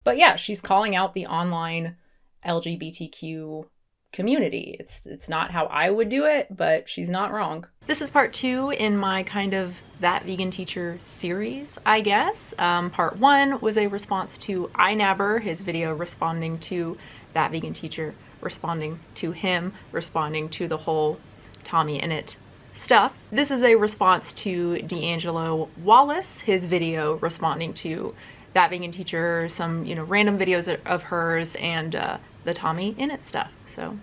But yeah, she's calling out the online LGBTQ community. It's not how I would do it, but she's not wrong. This is part 2 in my kind of That Vegan Teacher series, I guess. Part 1 was a response to iNabber, his video responding to That Vegan Teacher, responding to him, responding to the whole Tommy Innit stuff. This is a response to D'Angelo Wallace, his video responding to That Vegan Teacher, some, random videos of hers, and the Tommy Innit stuff. So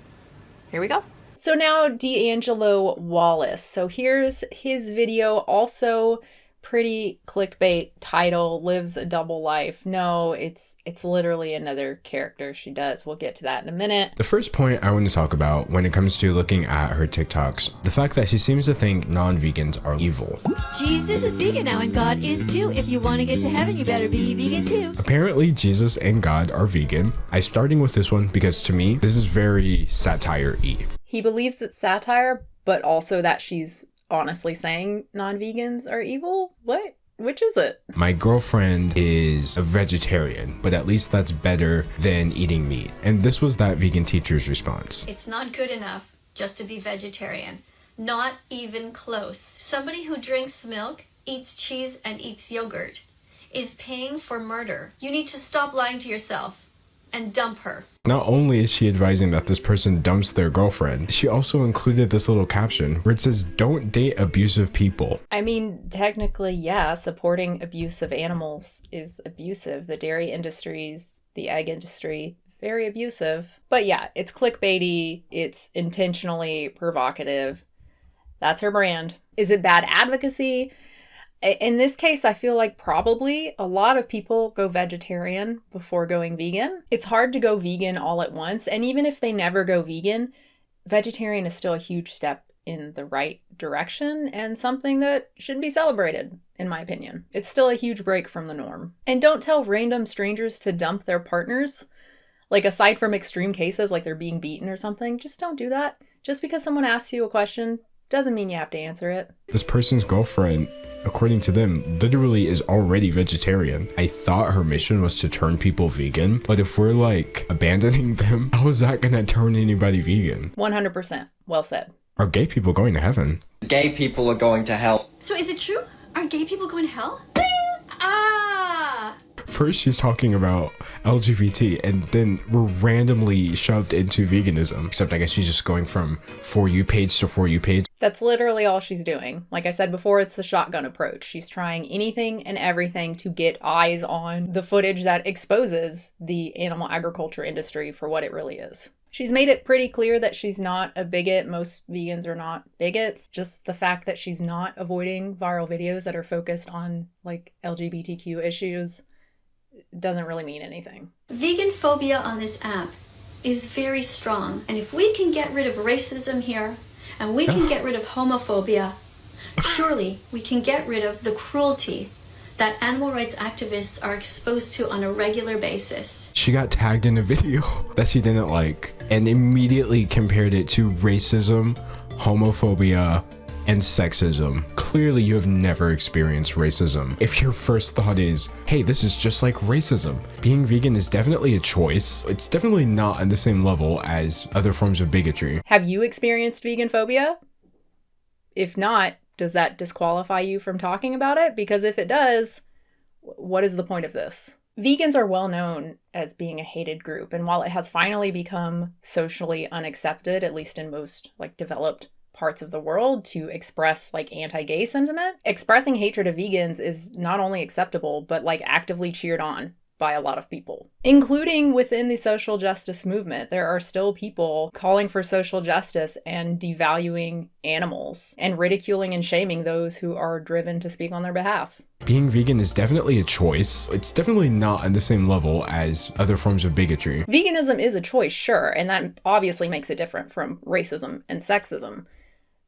here we go. So now D'Angelo Wallace. So here's his video, also pretty clickbait title, lives a double life. No, it's literally another character she does. We'll get to that in a minute. The first point I want to talk about when it comes to looking at her TikToks, the fact that she seems to think non-vegans are evil. Jesus is vegan now and God is too. If you want to get to heaven, you better be vegan too. Apparently Jesus and God are vegan. I'm starting with this one because to me, this is very satire-y. He believes it's satire, but also that she's honestly saying non-vegans are evil? What? Which is it? My girlfriend is a vegetarian, but at least that's better than eating meat. And this was That Vegan Teacher's response. It's not good enough just to be vegetarian. Not even close. Somebody who drinks milk, eats cheese, and eats yogurt is paying for murder. You need to stop lying to yourself and dump her. Not only is she advising that this person dumps their girlfriend, she also included this little caption where it says, "Don't date abusive people." I mean, technically, yeah, supporting abusive animals is abusive. The dairy industries, the egg industry, very abusive. But yeah, it's clickbaity, it's intentionally provocative. That's her brand. Is it bad advocacy? In this case, I feel like probably a lot of people go vegetarian before going vegan. It's hard to go vegan all at once. And even if they never go vegan, vegetarian is still a huge step in the right direction and something that should be celebrated, in my opinion. It's still a huge break from the norm. And don't tell random strangers to dump their partners. Like, aside from extreme cases like they're being beaten or something, just don't do that. Just because someone asks you a question doesn't mean you have to answer it. This person's girlfriend, according to them, literally is already vegetarian. I thought her mission was to turn people vegan, but if we're like abandoning them, how is that gonna turn anybody vegan? 100%. Well said. Are gay people going to heaven? Gay people are going to hell. So is it true? Are gay people going to hell? Ding! Ah! First she's talking about LGBT and then we're randomly shoved into veganism. Except I guess she's just going from For You page to For You page. That's literally all she's doing. Like I said before, it's the shotgun approach. She's trying anything and everything to get eyes on the footage that exposes the animal agriculture industry for what it really is. She's made it pretty clear that she's not a bigot. Most vegans are not bigots. Just the fact that she's not avoiding viral videos that are focused on like LGBTQ issues doesn't really mean anything. Vegan phobia on this app is very strong. And if we can get rid of racism here, and we can get rid of homophobia, surely we can get rid of the cruelty that animal rights activists are exposed to on a regular basis. She got tagged in a video that she didn't like and immediately compared it to racism, homophobia, and sexism. Clearly you have never experienced racism. If your first thought is, hey, this is just like racism. Being vegan is definitely a choice. It's definitely not on the same level as other forms of bigotry. Have you experienced vegan phobia? If not, does that disqualify you from talking about it? Because if it does, what is the point of this? Vegans are well known as being a hated group, and while it has finally become socially unaccepted, at least in most like developed parts of the world, to express like anti-gay sentiment, expressing hatred of vegans is not only acceptable, but like actively cheered on by a lot of people, including within the social justice movement. There are still people calling for social justice and devaluing animals and ridiculing and shaming those who are driven to speak on their behalf. Being vegan is definitely a choice. It's definitely not on the same level as other forms of bigotry. Veganism is a choice, sure, and that obviously makes it different from racism and sexism.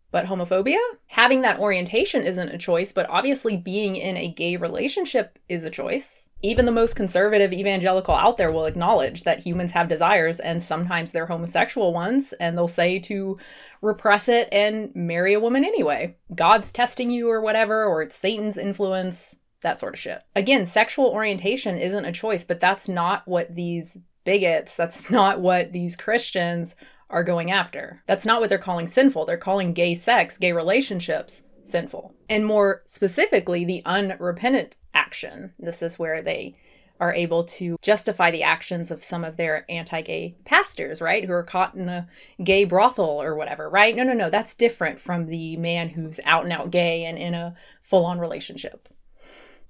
But homophobia? Having that orientation isn't a choice, but obviously being in a gay relationship is a choice. Even the most conservative evangelical out there will acknowledge that humans have desires, and sometimes they're homosexual ones, and they'll say to repress it and marry a woman anyway. God's testing you or whatever, or it's Satan's influence. that sort of shit. Again, sexual orientation isn't a choice, but that's not what these bigots, that's not what these Christians are going after. That's not what they're calling sinful. They're calling gay sex, gay relationships, sinful. And more specifically, the unrepentant action. This is where they are able to justify the actions of some of their anti-gay pastors, right? Who are caught in a gay brothel or whatever, right? No. That's different from the man who's out and out gay and in a full-on relationship.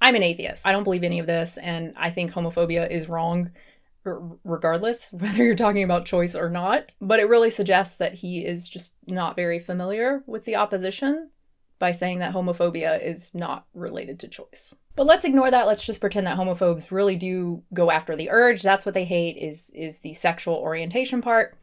I'm an atheist. I don't believe any of this, and I think homophobia is wrong regardless, whether you're talking about choice or not. But it really suggests that he is just not very familiar with the opposition by saying that homophobia is not related to choice. But let's ignore that. Let's just pretend that homophobes really do go after the urge. That's what they hate, is the sexual orientation part.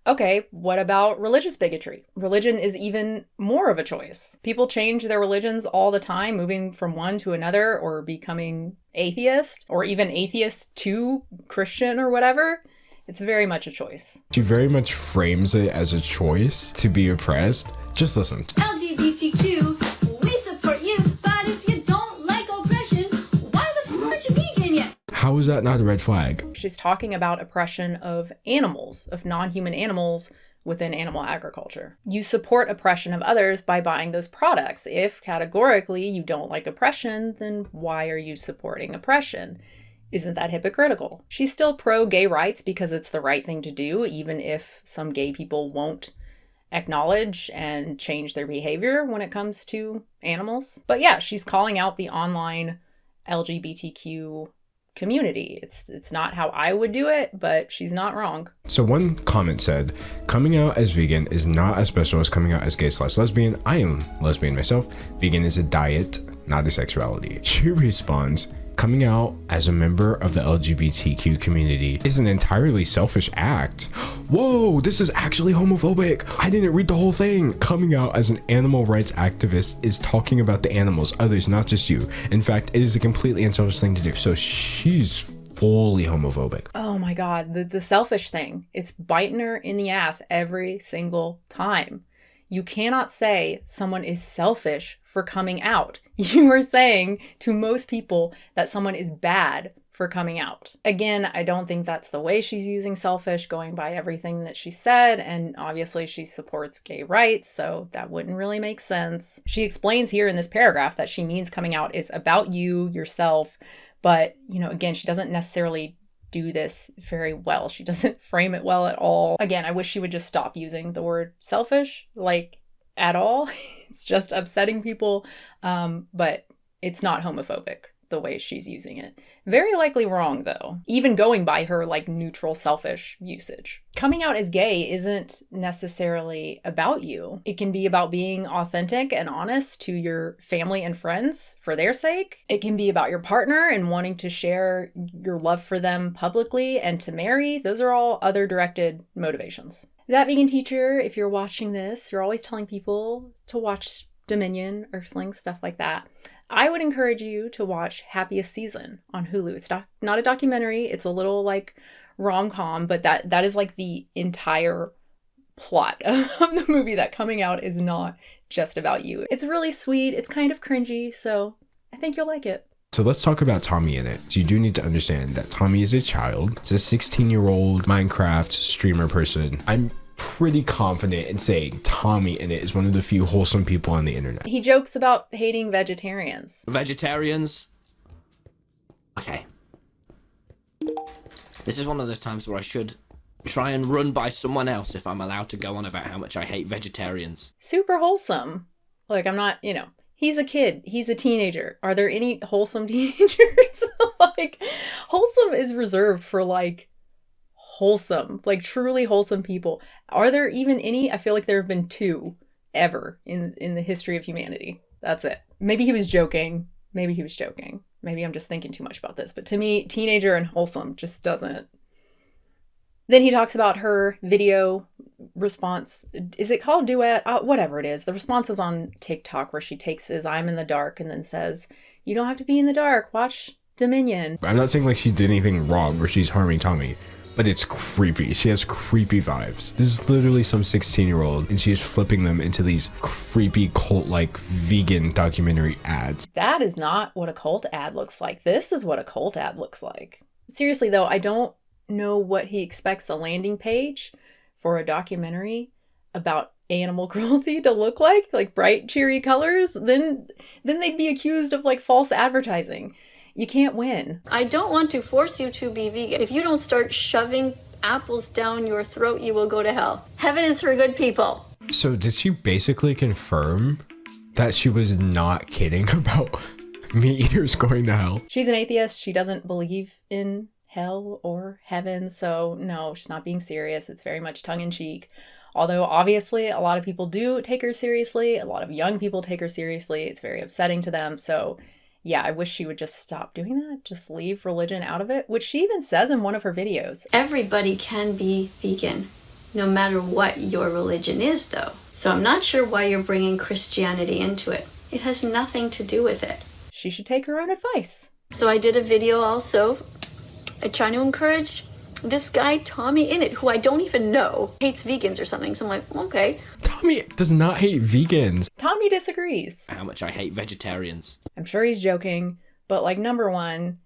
Okay, what about religious bigotry? Religion is even more of a choice. People change their religions all the time, moving from one to another or becoming atheist, or even atheist to Christian or whatever. It's very much a choice. She very much frames it as a choice to be oppressed. Just listen. LGBTQ, we support you, but if you don't like oppression, why the f*** aren't you vegan yet? How is that not a red flag? She's talking about oppression of animals, of non-human animals within animal agriculture. You support oppression of others by buying those products. If categorically you don't like oppression, then why are you supporting oppression? Isn't that hypocritical? She's still pro-gay rights because it's the right thing to do, even if some gay people won't acknowledge and change their behavior when it comes to animals. But yeah, she's calling out the online LGBTQ community. It's not how I would do it, but she's not wrong. So one comment said, coming out as vegan is not as special as coming out as gay/lesbian. I am lesbian myself. Vegan is a diet, not a sexuality. She responds, coming out as a member of the LGBTQ community is an entirely selfish act. Whoa, this is actually homophobic. I didn't read the whole thing. Coming out as an animal rights activist is talking about the animals, others, not just you. In fact, it is a completely unselfish thing to do. So she's fully homophobic. Oh my God, the selfish thing. It's biting her in the ass every single time. You cannot say someone is selfish for coming out. You are saying to most people that someone is bad for coming out. Again, I don't think that's the way she's using selfish, going by everything that she said, and obviously she supports gay rights, so that wouldn't really make sense. She explains here in this paragraph that she means coming out is about you, yourself, but, again, she doesn't necessarily do this very well. She doesn't frame it well at all. Again, I wish she would just stop using the word selfish, at all. It's just upsetting people, but it's not homophobic the way she's using it. Very likely wrong, though, even going by her neutral selfish usage. Coming out as gay isn't necessarily about you. It can be about being authentic and honest to your family and friends for their sake. It can be about your partner and wanting to share your love for them publicly and to marry. Those are all other directed motivations. That vegan teacher, if you're watching this, you're always telling people to watch Dominion, Earthlings, stuff like that. I would encourage you to watch Happiest Season on Hulu. It's not a documentary. It's a little rom-com, but that is the entire plot of the movie, that coming out is not just about you. It's really sweet. It's kind of cringy, so I think you'll like it. So let's talk about Tommy in it. So you do need to understand that Tommy is a child. It's a 16-year-old Minecraft streamer person. I'm pretty confident in saying Tommy in it is one of the few wholesome people on the internet. He jokes about hating vegetarians. Vegetarians? Okay. This is one of those times where I should try and run by someone else if I'm allowed to go on about how much I hate vegetarians. Super wholesome. I'm not, he's a kid. He's a teenager. Are there any wholesome teenagers? Wholesome is reserved for wholesome, truly wholesome people. Are there even any? I feel like there have been two ever in the history of humanity. That's it. Maybe he was joking. Maybe I'm just thinking too much about this. But to me, teenager and wholesome just doesn't. Then he talks about her video response. Is it called Duet? Whatever it is. The response is on TikTok where she takes his I'm in the dark and then says, you don't have to be in the dark. Watch Dominion. I'm not saying she did anything wrong or she's harming Tommy. but it's creepy. She has creepy vibes. This is literally some 16-year-old, and she is flipping them into these creepy cult-like vegan documentary ads. That is not what a cult ad looks like. This is what a cult ad looks like. Seriously though, I don't know what he expects a landing page for a documentary about animal cruelty to look like bright cheery colors. Then they'd be accused of like false advertising. You can't win. I don't want to force you to be vegan. If you don't start shoving apples down your throat, you will go to hell. Heaven is for good people. So did she basically confirm that she was not kidding about meat eaters going to hell? She's an atheist. She doesn't believe in hell or heaven. So no, she's not being serious. It's very much tongue-in-cheek. Although obviously a lot of people do take her seriously. A lot of young people take her seriously. It's very upsetting to them. So yeah, I wish she would just stop doing that. Just leave religion out of it, which she even says in one of her videos. Everybody can be vegan, no matter what your religion is, though. So I'm not sure why you're bringing Christianity into it. It has nothing to do with it. She should take her own advice. So I did a video also trying to encourage this guy, Tommy Innit, who I don't even know, hates vegans or something. So I'm like, okay. Tommy does not hate vegans. Tommy disagrees. How much I hate vegetarians. I'm sure he's joking, but like number one,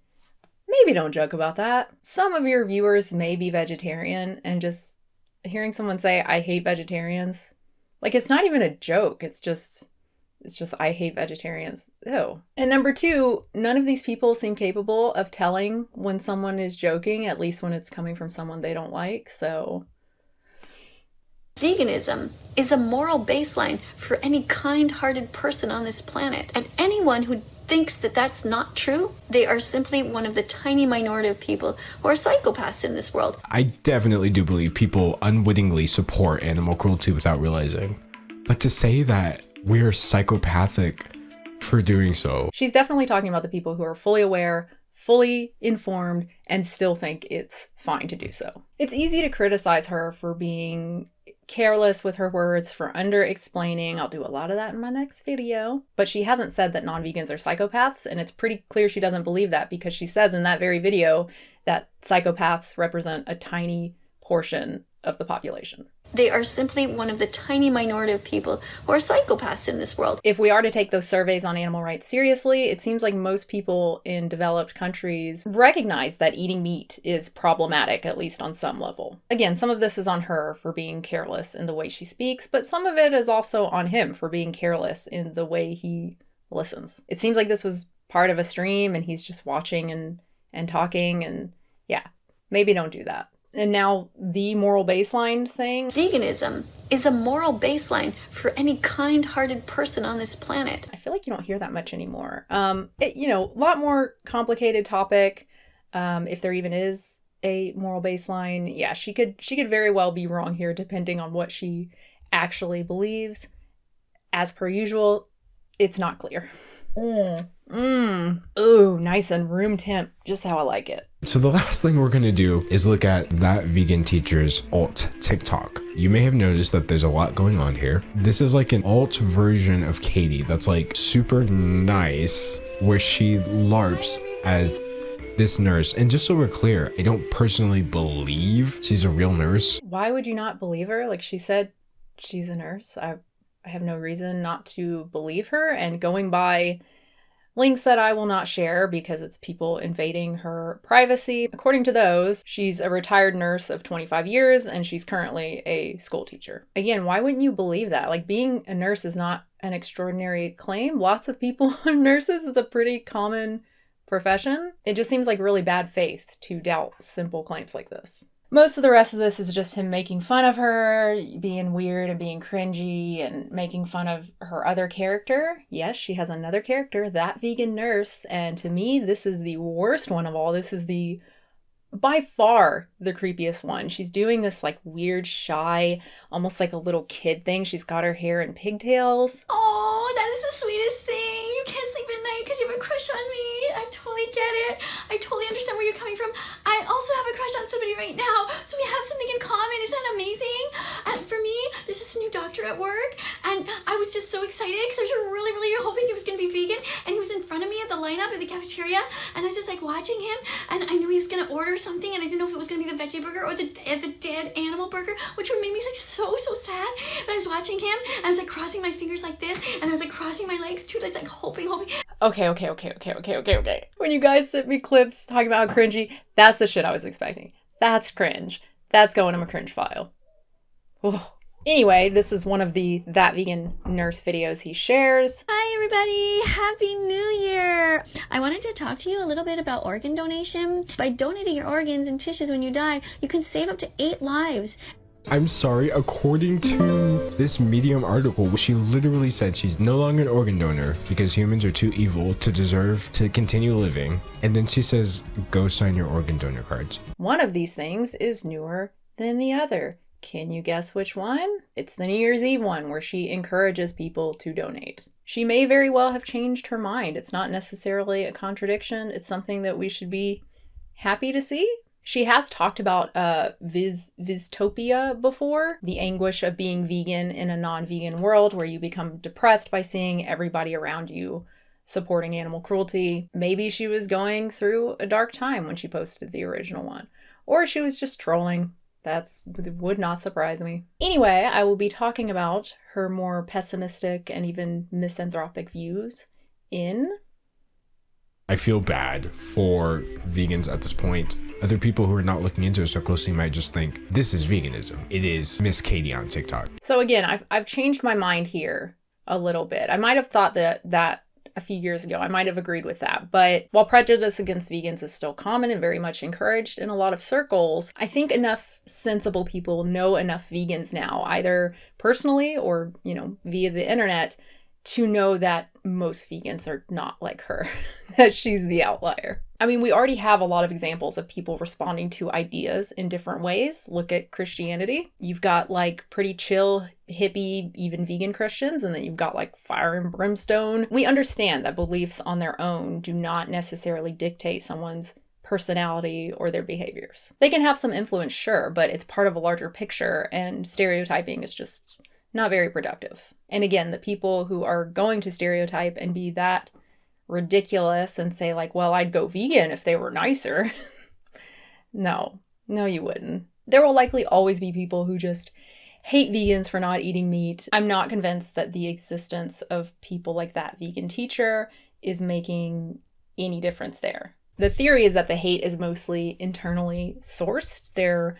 maybe don't joke about that. Some of your viewers may be vegetarian, and just hearing someone say, I hate vegetarians, like it's not even a joke. It's just I hate vegetarians. Ew. And number two, none of these people seem capable of telling when someone is joking, at least when it's coming from someone they don't like. So veganism is a moral baseline for any kind-hearted person on this planet. And anyone who thinks that that's not true, they are simply one of the tiny minority of people who are psychopaths in this world. I definitely do believe people unwittingly support animal cruelty without realizing. But to say that we're psychopathic for doing so. She's definitely talking about the people who are fully aware, fully informed, and still think it's fine to do so. It's easy to criticize her for being careless with her words, for under-explaining. I'll do a lot of that in my next video. But she hasn't said that non-vegans are psychopaths, and it's pretty clear she doesn't believe that, because she says in that very video that psychopaths represent a tiny portion of the population. They are simply one of the tiny minority of people who are psychopaths in this world. If we are to take those surveys on animal rights seriously, it seems like most people in developed countries recognize that eating meat is problematic, at least on some level. Again, some of this is on her for being careless in the way she speaks, but some of it is also on him for being careless in the way he listens. It seems like this was part of a stream and he's just watching and talking, and yeah, maybe don't do that. And now the moral baseline thing. Veganism is a moral baseline for any kind-hearted person on this planet. I feel like you don't hear that much anymore. A lot more complicated topic. If there even is a moral baseline, yeah, she could very well be wrong here, depending on what she actually believes. As per usual, it's not clear. Ooh, nice and room temp, just how I like it. So the last thing we're going to do is look at that vegan teacher's alt TikTok. You may have noticed that there's a lot going on here. This is like an alt version of Katie that's like super nice, where she LARPs as this nurse. And just so we're clear, I don't personally believe she's a real nurse. Why would you not believe her? Like, she said she's a nurse. I have no reason not to believe her. And going by links that I will not share because it's people invading her privacy, according to those, she's a retired nurse of 25 years and she's currently a school teacher. Again, why wouldn't you believe that? Like, being a nurse is not an extraordinary claim. Lots of people are nurses. It's a pretty common profession. It just seems like really bad faith to doubt simple claims like this. Most of the rest of this is just him making fun of her, being weird and being cringy, and making fun of her other character. Yes, she has another character, that vegan nurse, and to me, this is the worst one of all. This is by far the creepiest one. She's doing this like weird, shy, almost like a little kid thing. She's got her hair in pigtails. Oh, that is the sweetest thing. You can't sleep at night because you have a crush on me. I totally get it. I totally understand where you're coming from. I also have a crush on somebody right now, so we have something in common. Isn't that amazing? And for me, there's this new doctor at work, and I was just so excited because I was really, really hoping he was going to be vegan, and he was in front of me at the lineup at the cafeteria, and I was just like watching him, and I knew he was going gonna order something and I didn't know if it was gonna be the veggie burger or the dead animal burger, which would make me like so sad. But I was watching him and I was like crossing my fingers like this and I was like crossing my legs too, like hoping. Okay. When you guys sent me clips talking about how cringy, that's the shit I was expecting. That's cringe. That's going in my cringe file. Ugh. Anyway, this is one of the That Vegan Nurse videos he shares. Hi everybody, Happy New Year! I wanted to talk to you a little bit about organ donation. By donating your organs and tissues when you die, you can save up to 8 lives. I'm sorry, according to this Medium article, she literally said she's no longer an organ donor because humans are too evil to deserve to continue living. And then she says, go sign your organ donor cards. One of these things is newer than the other. Can you guess which one? It's the New Year's Eve one where she encourages people to donate. She may very well have changed her mind. It's not necessarily a contradiction. It's something that we should be happy to see. She has talked about vistopia before, the anguish of being vegan in a non-vegan world where you become depressed by seeing everybody around you supporting animal cruelty. Maybe she was going through a dark time when she posted the original one, or she was just trolling. That would not surprise me. Anyway, I will be talking about her more pessimistic and even misanthropic views in... I feel bad for vegans at this point. Other people who are not looking into it so closely might just think, this is veganism. It is Miss Katie on TikTok. So again, I've changed my mind here a little bit. I might have thought that a few years ago, I might have agreed with that. But while prejudice against vegans is still common and very much encouraged in a lot of circles, I think enough sensible people know enough vegans now, either personally or, via the internet, to know that most vegans are not like her, that she's the outlier. I mean, we already have a lot of examples of people responding to ideas in different ways. Look at Christianity. You've got like pretty chill, hippie, even vegan Christians, and then you've got like fire and brimstone. We understand that beliefs on their own do not necessarily dictate someone's personality or their behaviors. They can have some influence, sure, but it's part of a larger picture, and stereotyping is just not very productive. And again, the people who are going to stereotype and be that ridiculous and say like, well, I'd go vegan if they were nicer. No, you wouldn't. There will likely always be people who just hate vegans for not eating meat. I'm not convinced that the existence of people like that vegan teacher is making any difference there. The theory is that the hate is mostly internally sourced. Their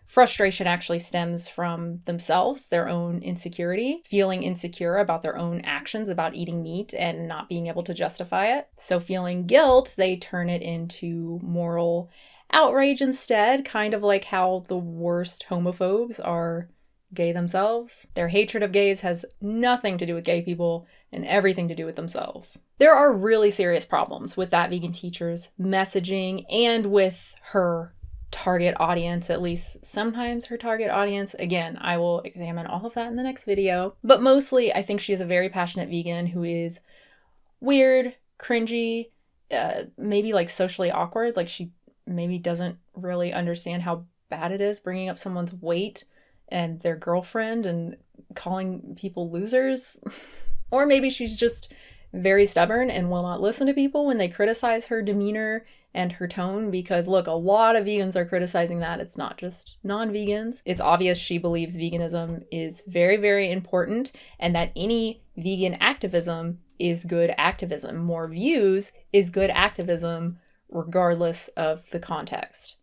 frustration actually stems from themselves, their own insecurity, feeling insecure about their own actions about eating meat and not being able to justify it. So feeling guilt, they turn it into moral outrage instead, kind of like how the worst homophobes are gay themselves. Their hatred of gays has nothing to do with gay people and everything to do with themselves. There are really serious problems with that vegan teacher's messaging and with her target audience, at least sometimes her target audience. Again, I will examine all of that in the next video. But mostly, I think she is a very passionate vegan who is weird, cringy, maybe like socially awkward. Like she maybe doesn't really understand how bad it is bringing up someone's weight and their girlfriend and calling people losers. Or maybe she's just very stubborn and will not listen to people when they criticize her demeanor and her tone, because look, a lot of vegans are criticizing that. It's not just non-vegans. It's obvious she believes veganism is very, very important and that any vegan activism is good activism. More views is good activism regardless of the context.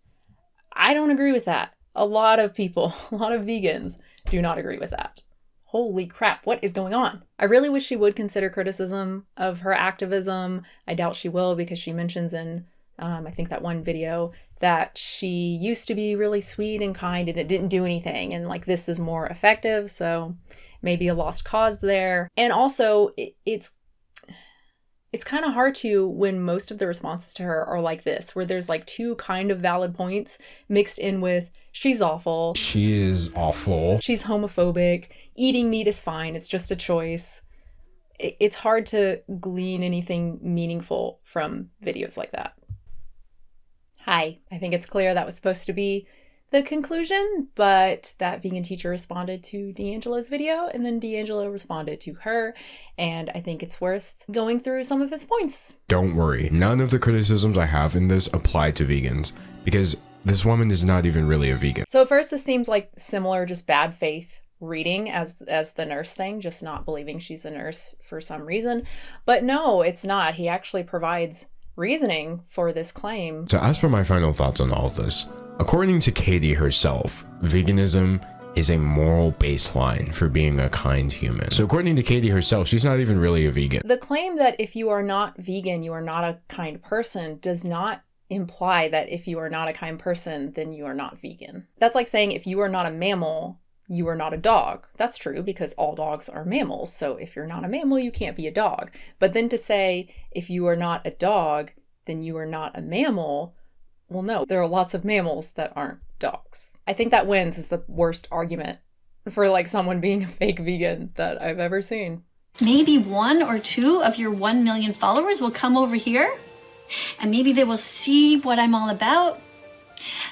I don't agree with that. A lot of people, a lot of vegans do not agree with that. Holy crap, what is going on? I really wish she would consider criticism of her activism. I doubt she will, because she mentions in I think that one video that she used to be really sweet and kind and it didn't do anything, and like this is more effective, so maybe a lost cause there. And also it's kind of hard to, when most of the responses to her are like this, where there's like two kind of valid points mixed in with she's awful. She is awful. She's homophobic. Eating meat is fine. It's just a choice. It's hard to glean anything meaningful from videos like that. Hi, I think it's clear that was supposed to be the conclusion, but that vegan teacher responded to D'Angelo's video, and then D'Angelo responded to her, and I think it's worth going through some of his points. Don't worry, none of the criticisms I have in this apply to vegans, because this woman is not even really a vegan. So at first this seems like similar, just bad faith reading as the nurse thing, just not believing she's a nurse for some reason. But no, it's not. He actually provides reasoning for this claim. So as for my final thoughts on all of this, according to Katie herself, veganism is a moral baseline for being a kind human. So according to Katie herself, she's not even really a vegan. The claim that if you are not vegan, you are not a kind person does not imply that if you are not a kind person, then you are not vegan. That's like saying if you are not a mammal, you are not a dog. That's true because all dogs are mammals. So if you're not a mammal, you can't be a dog. But then to say if you are not a dog, then you are not a mammal, well, no, there are lots of mammals that aren't dogs. I think that wins is the worst argument for like someone being a fake vegan that I've ever seen. Maybe 1 or 2 of your 1 million followers will come over here and maybe they will see what I'm all about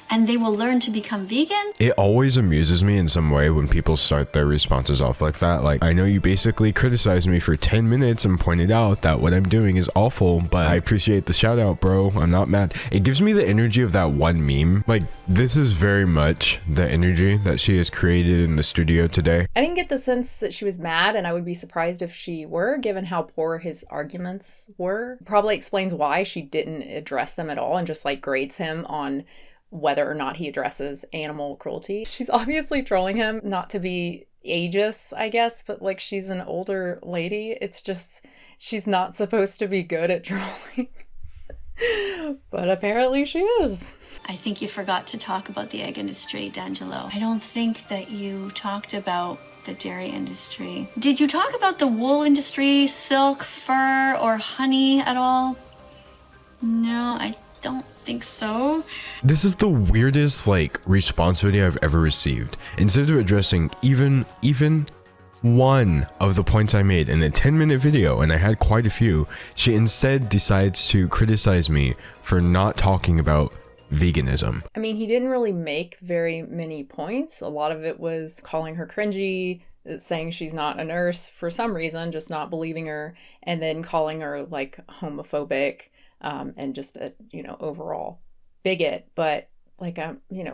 and they will learn to become vegan. It always amuses me in some way when people start their responses off like that. Like, I know you basically criticized me for 10 minutes and pointed out that what I'm doing is awful, but I appreciate the shout out, bro. I'm not mad. It gives me the energy of that one meme. Like, this is very much the energy that she has created in the studio today. I didn't get the sense that she was mad, and I would be surprised if she were, given how poor his arguments were. Probably explains why she didn't address them at all and just like grades him on whether or not he addresses animal cruelty. She's obviously trolling him, not to be ageist, I guess, but like she's an older lady. It's just, she's not supposed to be good at trolling. But apparently she is. I think you forgot to talk about the egg industry, D'Angelo. I don't think that you talked about the dairy industry. Did you talk about the wool industry, silk, fur, or honey at all? No, I don't think so. This is the weirdest response video I've ever received. Instead of addressing even one of the points I made in a 10-minute video, and I had quite a few, she instead decides to criticize me for not talking about veganism. I mean, he didn't really make very many points. A lot of it was calling her cringy, saying she's not a nurse for some reason, just not believing her, and then calling her like homophobic. And just a, overall bigot. But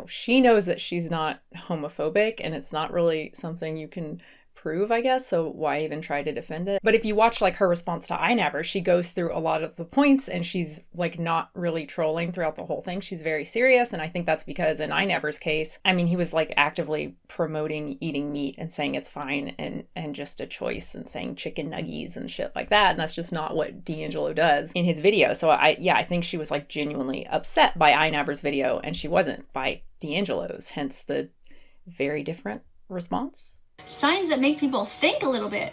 she knows that she's not homophobic and it's not really something you can prove, I guess. So why even try to defend it? But if you watch her response to iNabber, she goes through a lot of the points and she's not really trolling throughout the whole thing. She's very serious. And I think that's because in iNabber's case, I mean, he was actively promoting eating meat and saying it's fine and just a choice and saying chicken nuggies and shit like that. And that's just not what D'Angelo does in his video. So I think she was genuinely upset by iNabber's video and she wasn't by D'Angelo's, hence the very different response. Signs that make people think a little bit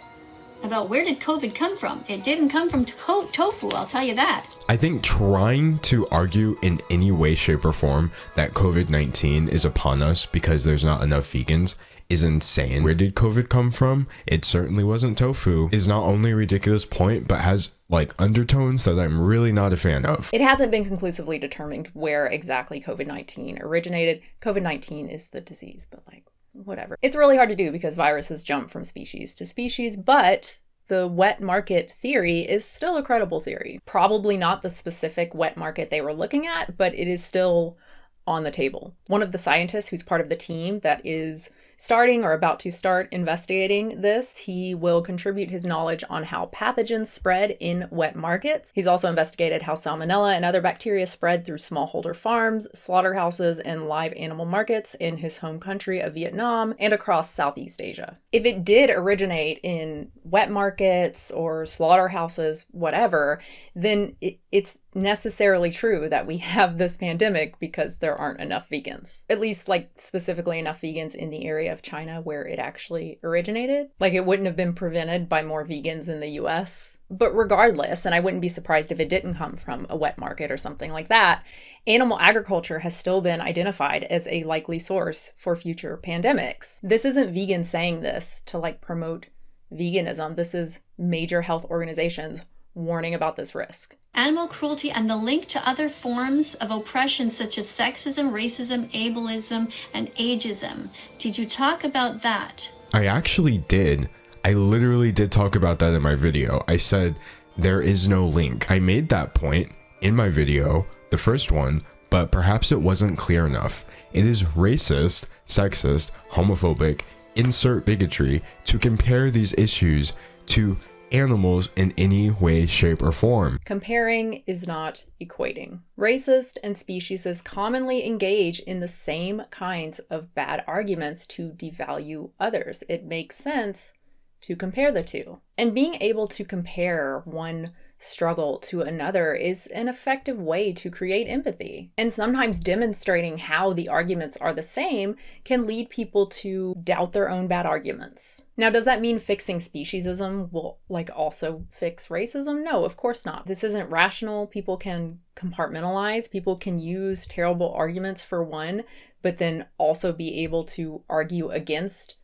about where did COVID come from. It didn't come from tofu, I'll tell you that. I think trying to argue in any way, shape, or form that COVID-19 is upon us because there's not enough vegans is insane. Where did COVID come from? It certainly wasn't tofu. Is not only a ridiculous point, but has undertones that I'm really not a fan of. It hasn't been conclusively determined where exactly COVID-19 originated. COVID-19 is the disease, but whatever. It's really hard to do because viruses jump from species to species, but the wet market theory is still a credible theory. Probably not the specific wet market they were looking at, but it is still on the table. One of the scientists who's part of the team that is starting or about to start investigating this, he will contribute his knowledge on how pathogens spread in wet markets. He's also investigated how salmonella and other bacteria spread through smallholder farms, slaughterhouses, and live animal markets in his home country of Vietnam and across Southeast Asia. If it did originate in wet markets or slaughterhouses, whatever, then it's necessarily true that we have this pandemic because there aren't enough vegans. At least specifically enough vegans in the area of China where it actually originated. It wouldn't have been prevented by more vegans in the US. But regardless, and I wouldn't be surprised if it didn't come from a wet market or something like that, animal agriculture has still been identified as a likely source for future pandemics. This isn't vegans saying this to promote veganism. This is major health organizations warning about this risk. Animal cruelty and the link to other forms of oppression such as sexism, racism, ableism, and ageism. Did you talk about that? I actually did. I literally did talk about that in my video. I said there is no link. I made that point in my video, the first one, but perhaps it wasn't clear enough. It is racist, sexist, homophobic, insert bigotry to compare these issues to animals in any way, shape, or form. Comparing is not equating. Racists and speciesists commonly engage in the same kinds of bad arguments to devalue others. It makes sense to compare the two. And being able to compare one struggle to another is an effective way to create empathy. And sometimes demonstrating how the arguments are the same can lead people to doubt their own bad arguments. Now, does that mean fixing speciesism will also fix racism? No, of course not. This isn't rational. People can compartmentalize. People can use terrible arguments for one, but then also be able to argue against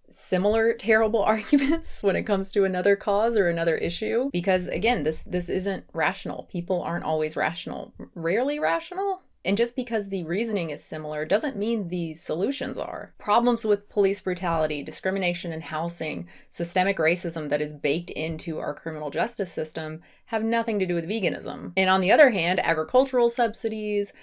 similar terrible arguments when it comes to another cause or another issue. Because again, this isn't rational. People aren't always rational, rarely rational. And just because the reasoning is similar doesn't mean the solutions are. Problems with police brutality, discrimination in housing, systemic racism that is baked into our criminal justice system have nothing to do with veganism. And on the other hand, agricultural subsidies,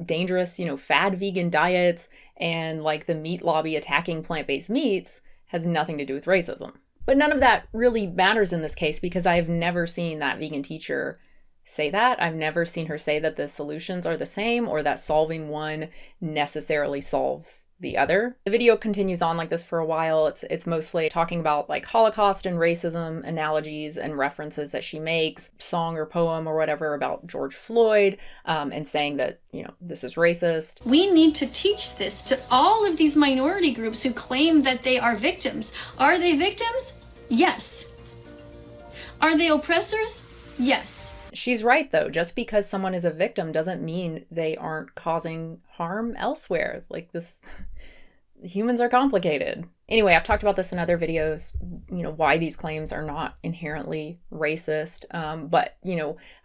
dangerous, fad vegan diets, and the meat lobby attacking plant-based meats has nothing to do with racism. But none of that really matters in this case because I've never seen that vegan teacher say that. I've never seen her say that the solutions are the same or that solving one necessarily solves the other. The video continues on like this for a while. It's mostly talking about Holocaust and racism analogies and references that she makes, song or poem or whatever about George Floyd, and saying that, this is racist. We need to teach this to all of these minority groups who claim that they are victims. Are they victims? Yes. Are they oppressors? Yes. She's right, though. Just because someone is a victim doesn't mean they aren't causing harm elsewhere. Humans are complicated. Anyway, I've talked about this in other videos, why these claims are not inherently racist, but,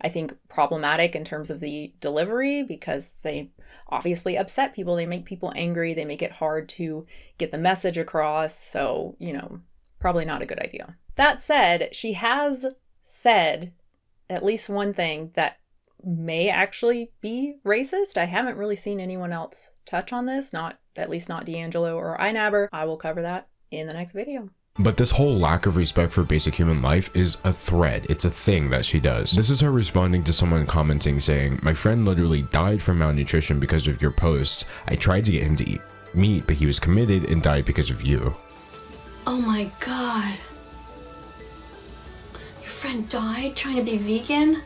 I think problematic in terms of the delivery because they obviously upset people. They make people angry. They make it hard to get the message across. So, probably not a good idea. That said, she has said at least one thing that may actually be racist. I haven't really seen anyone else touch on this, at least not D'Angelo or iNabber. I will cover that in the next video. But this whole lack of respect for basic human life is a thread. It's a thing that she does. This is her responding to someone commenting saying, "My friend literally died from malnutrition because of your posts. I tried to get him to eat meat, but he was committed and died because of you." Oh my God. Friend died trying to be vegan?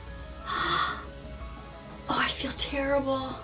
Oh, I feel terrible.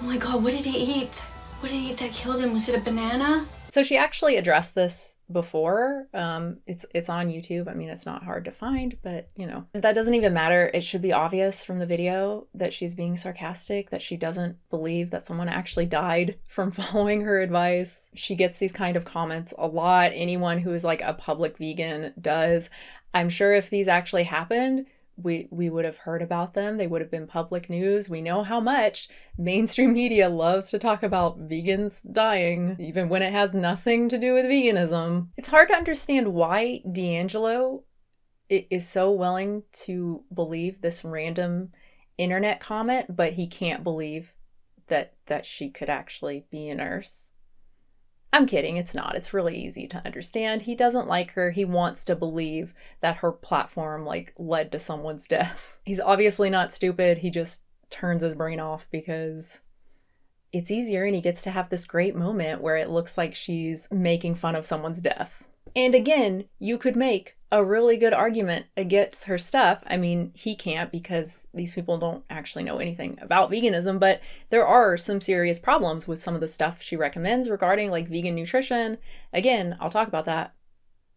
Oh my God, what did he eat? What did he eat that killed him? Was it a banana? So she actually addressed this before. It's on YouTube. I mean, it's not hard to find, but that doesn't even matter. It should be obvious from the video that she's being sarcastic, that she doesn't believe that someone actually died from following her advice. She gets these kind of comments a lot. Anyone who is a public vegan does. I'm sure if these actually happened, we would have heard about them. They would have been public news. We know how much mainstream media loves to talk about vegans dying, even when it has nothing to do with veganism. It's hard to understand why D'Angelo is so willing to believe this random internet comment, but he can't believe that she could actually be a nurse. I'm kidding, it's not. It's really easy to understand. He doesn't like her. He wants to believe that her platform led to someone's death. He's obviously not stupid. He just turns his brain off because it's easier and he gets to have this great moment where it looks like she's making fun of someone's death. And again, you could make a really good argument against her stuff. I mean, he can't because these people don't actually know anything about veganism, but there are some serious problems with some of the stuff she recommends regarding vegan nutrition. Again, I'll talk about that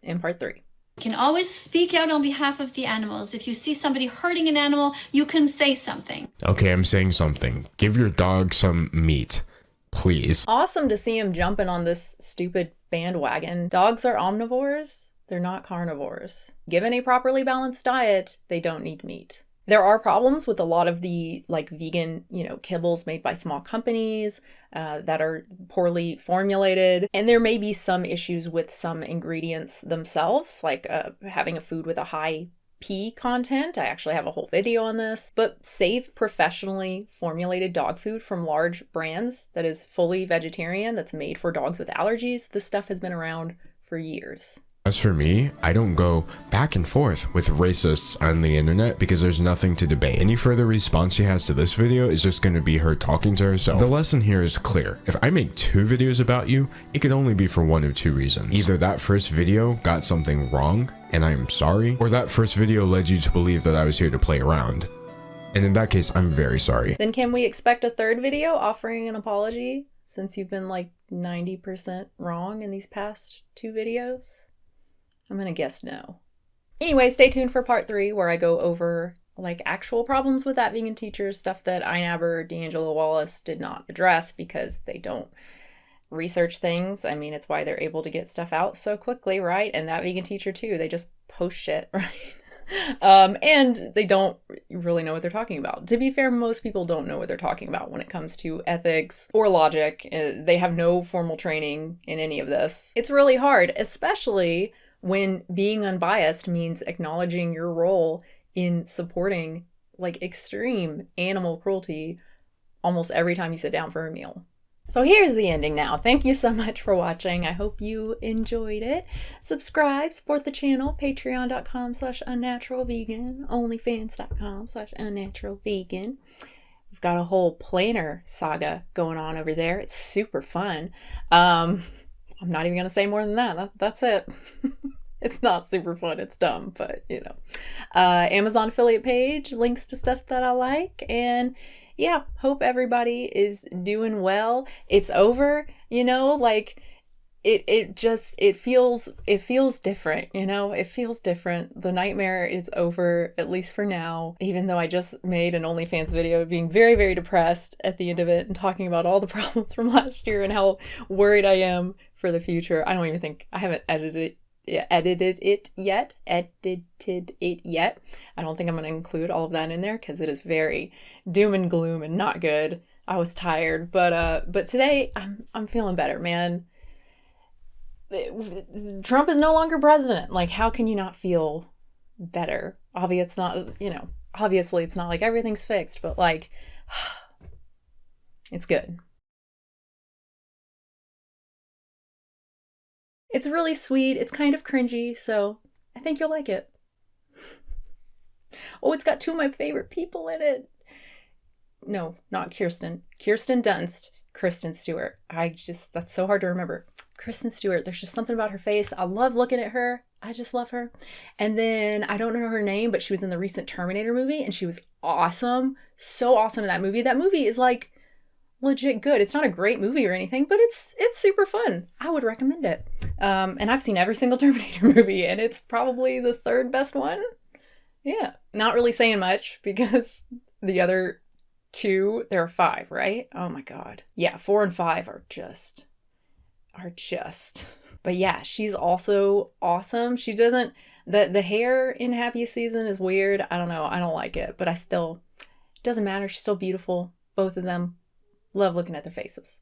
in part 3. You can always speak out on behalf of the animals. If you see somebody hurting an animal, you can say something. Okay, I'm saying something. Give your dog some meat, please. Awesome to see him jumping on this stupid bandwagon. Dogs are omnivores. They're not carnivores. Given a properly balanced diet, they don't need meat. There are problems with a lot of the like vegan, kibbles made by small companies that are poorly formulated. And there may be some issues with some ingredients themselves, like having a food with a high P content. I actually have a whole video on this. But safe, professionally formulated dog food from large brands that is fully vegetarian, that's made for dogs with allergies, this stuff has been around for years. As for me, I don't go back and forth with racists on the internet because there's nothing to debate. Any further response she has to this video is just going to be her talking to herself. The lesson here is clear. If I make 2 videos about you, it could only be for one of 2 reasons. Either that first video got something wrong, and I'm sorry, or that first video led you to believe that I was here to play around. And in that case, I'm very sorry. Then can we expect a 3rd video offering an apology since you've been like 90% wrong in these past 2 videos? I'm gonna guess no. Anyway, stay tuned for part 3 where I go over like actual problems with that vegan teacher, stuff that Inaber, D'Angelo Wallace did not address because they don't research things. I mean, it's why they're able to get stuff out so quickly, right? And that vegan teacher too, they just post shit, right? And they don't really know what they're talking about. To be fair, most people don't know what they're talking about when it comes to ethics or logic. They have no formal training in any of this. It's really hard, especially when being unbiased means acknowledging your role in supporting like extreme animal cruelty almost every time you sit down for a meal. So here's the ending now. Thank you so much for watching. I hope you enjoyed it. Subscribe, support the channel, patreon.com/unnaturalvegan, onlyfans.com/unnaturalvegan. We've got a whole planner saga going on over there. It's super fun. I'm not even going to say more than that. That's it. It's not super fun. It's dumb, but Amazon affiliate page, links to stuff that I like. And yeah, hope everybody is doing well. It's over, like it feels different, it feels different. The nightmare is over, at least for now, even though I just made an OnlyFans video being very, very depressed at the end of it and talking about all the problems from last year and how worried I am for the future. I haven't edited it yet. I don't think I'm going to include all of that in there because it is very doom and gloom and not good. I was tired, but today I'm feeling better, man. Trump is no longer president. Like, how can you not feel better? Obviously it's not like everything's fixed, but like it's good. It's really sweet. It's kind of cringy, so I think you'll like it. Oh, it's got 2 of my favorite people in it. No, not Kirsten. Kirsten Dunst. Kristen Stewart. That's so hard to remember. Kristen Stewart. There's just something about her face. I love looking at her. I just love her. And then I don't know her name, but she was in the recent Terminator movie and she was awesome. So awesome in that movie. That movie is like legit good. It's not a great movie or anything, but it's super fun. I would recommend it. And I've seen every single Terminator movie and it's probably the 3rd best one. Yeah. Not really saying much because the other 2, there are 5, right? Oh my God. Yeah, 4 and 5 are just. But yeah, she's also awesome. She doesn't, the hair in Happiest Season is weird. I don't know. I don't like it, but it doesn't matter. She's still beautiful. Both of them. Love looking at their faces.